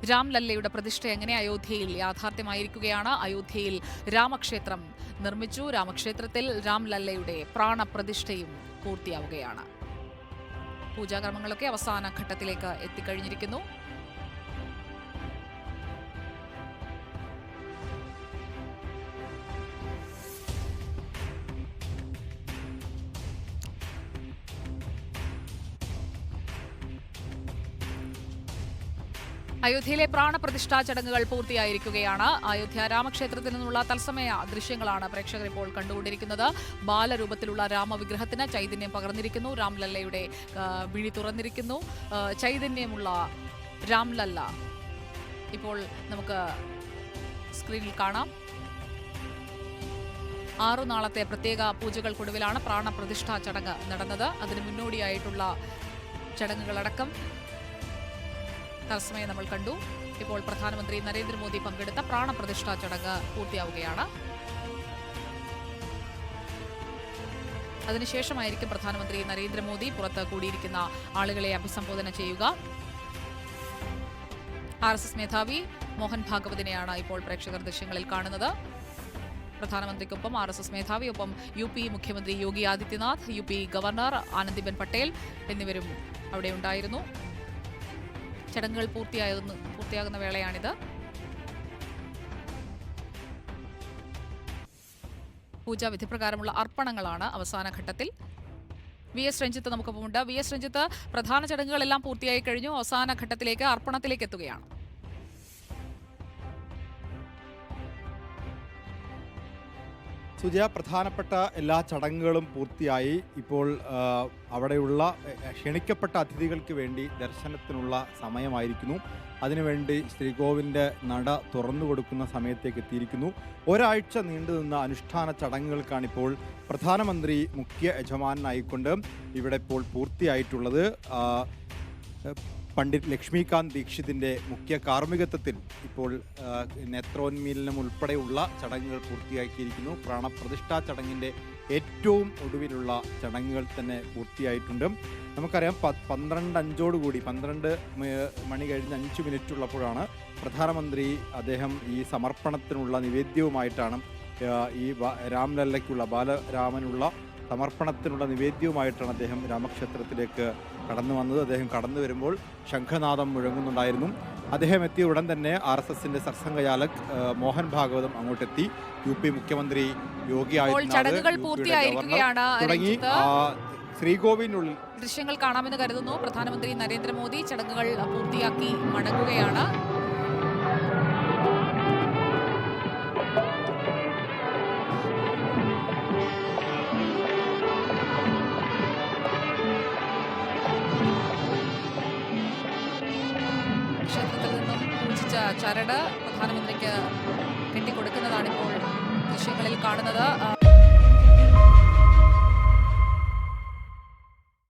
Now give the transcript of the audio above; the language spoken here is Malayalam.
രാംലല്ലയുടെ പ്രതിഷ്ഠ എങ്ങനെ അയോധ്യയിൽ യാഥാർത്ഥ്യമായിരിക്കുകയാണ്. അയോധ്യയിൽ രാമക്ഷേത്രം നിർമ്മിച്ചു. രാമക്ഷേത്രത്തിൽ രാംലല്ലയുടെ പ്രാണപ്രതിഷ്ഠയും പൂർത്തിയാവുകയാണ്. പൂജാകർമ്മങ്ങളൊക്കെ അവസാന ഘട്ടത്തിലേക്ക് എത്തിക്കഴിഞ്ഞിരിക്കുന്നു. അയോധ്യയിലെ പ്രാണപ്രതിഷ്ഠാ ചടങ്ങുകൾ പൂർത്തിയായിരിക്കുകയാണ്. അയോധ്യ രാമക്ഷേത്രത്തിൽ നിന്നുള്ള തത്സമയ ദൃശ്യങ്ങളാണ് പ്രേക്ഷകർ ഇപ്പോൾ കണ്ടുകൊണ്ടിരിക്കുന്നത്. ബാലരൂപത്തിലുള്ള രാമവിഗ്രഹത്തിന് ചൈതന്യം പകർന്നിരിക്കുന്നു. രാംലല്ലയുടെ വിഴി തുറന്നിരിക്കുന്നു. ചൈതന്യമുള്ള രാംലല്ല ഇപ്പോൾ നമുക്ക് സ്ക്രീനിൽ കാണാം. 6 നാളത്തെ പ്രത്യേക പൂജകൾക്കൊടുവിലാണ് പ്രാണപ്രതിഷ്ഠാ ചടങ്ങ് നടന്നത്. അതിന് മുന്നോടിയായിട്ടുള്ള ചടങ്ങുകളടക്കം തത്സമയം നമ്മൾ കണ്ടു. ഇപ്പോൾ പ്രധാനമന്ത്രി നരേന്ദ്രമോദി പങ്കെടുത്ത പ്രാണപ്രതിഷ്ഠാ ചടങ്ങ് പൂർത്തിയാവുകയാണ്. അതിനുശേഷമായിരിക്കും പ്രധാനമന്ത്രി നരേന്ദ്രമോദി പുറത്ത് കൂടിയിരിക്കുന്ന ആളുകളെ അഭിസംബോധന ചെയ്യുക. RSS മേധാവി മോഹൻ ഭാഗവതിനെയാണ് ഇപ്പോൾ പ്രേക്ഷകർ ദൃശ്യങ്ങളിൽ കാണുന്നത്. പ്രധാനമന്ത്രിക്കൊപ്പം RSS മേധാവി, ഒപ്പം UP മുഖ്യമന്ത്രി യോഗി ആദിത്യനാഥ്, UP ഗവർണർ ആനന്ദിബെൻ പട്ടേൽ എന്നിവരും അവിടെ ഉണ്ടായിരുന്നു. ചടങ്ങുകൾ പൂർത്തിയാകുന്ന വേളയാണിത്. പൂജാ വിധിപ്രകാരമുള്ള അർപ്പണങ്ങളാണ് അവസാന ഘട്ടത്തിൽ. VS രഞ്ജിത്ത് നമുക്കൊപ്പമുണ്ട്. VS രഞ്ജിത്ത്, പ്രധാന ചടങ്ങുകളെല്ലാം പൂർത്തിയായി കഴിഞ്ഞു. അവസാന ഘട്ടത്തിലേക്ക് അർപ്പണത്തിലേക്ക് എത്തുകയാണ്. സുജയ, പ്രധാനപ്പെട്ട എല്ലാ ചടങ്ങുകളും പൂർത്തിയായി. ഇപ്പോൾ അവിടെയുള്ള ക്ഷണിക്കപ്പെട്ട അതിഥികൾക്ക് വേണ്ടി ദർശനത്തിനുള്ള സമയമായിരിക്കുന്നു. അതിനുവേണ്ടി ശ്രീകോവിലിൻ്റെ നട തുറന്നു കൊടുക്കുന്ന സമയത്തേക്ക് എത്തിയിരിക്കുന്നു. ഒരാഴ്ച നീണ്ടുനിന്ന അനുഷ്ഠാന ചടങ്ങുകൾക്കാണിപ്പോൾ പ്രധാനമന്ത്രി മുഖ്യ യജമാനായിക്കൊണ്ട് ഇവിടെ ഇപ്പോൾ പൂർത്തിയായിട്ടുള്ളത്. പണ്ഡിറ്റ് ലക്ഷ്മികാന്ത് ദീക്ഷിതിൻ്റെ മുഖ്യ കാർമ്മികത്വത്തിൽ ഇപ്പോൾ നേത്രോന്മീലനം ഉൾപ്പെടെയുള്ള ചടങ്ങുകൾ പൂർത്തിയാക്കിയിരിക്കുന്നു. പ്രാണപ്രതിഷ്ഠാ ചടങ്ങിൻ്റെ ഏറ്റവും ഒടുവിലുള്ള ചടങ്ങുകൾ തന്നെ പൂർത്തിയായിട്ടുണ്ട്. നമുക്കറിയാം 12:05 12 മണി കഴിഞ്ഞ് 5 മിനിറ്റുള്ളപ്പോഴാണ് പ്രധാനമന്ത്രി അദ്ദേഹം ഈ സമർപ്പണത്തിനുള്ള നിവേദ്യവുമായിട്ടാണ് ഈ രാംലല്ലയ്ക്കുള്ള ബാലരാമനുള്ള സമർപ്പണത്തിനുള്ള നിവേദ്യവുമായിട്ടാണ് അദ്ദേഹം രാമക്ഷേത്രത്തിലേക്ക് കടന്നു വന്നത്. അദ്ദേഹം കടന്നു വരുമ്പോൾ ശംഖനാദം മുഴങ്ങുന്നുണ്ടായിരുന്നു. അദ്ദേഹം എത്തിയ ഉടൻ തന്നെ RSSന്റെ സർസംഘചാലക് മോഹൻ ഭാഗവതം അങ്ങോട്ടെത്തി. UP മുഖ്യമന്ത്രി യോഗി ആദിത്യനാഥ് തുടങ്ങി ശ്രീകോവിലിനുള്ളിൽ ദൃശ്യങ്ങൾ കാണാമെന്ന് കരുതുന്നു. പ്രധാനമന്ത്രി നരേന്ദ്രമോദി ചടങ്ങുകൾ പൂർത്തിയാക്കി മടങ്ങുകയാണ്. ക്ഷേത്രത്തിൽ നിന്നും പൂജിച്ച ചരട് പ്രധാനമന്ത്രിക്ക് കെട്ടിക്കൊടുക്കുന്നതാണ് ഇപ്പോൾ ദൃശ്യങ്ങളിൽ കാണുന്നത്.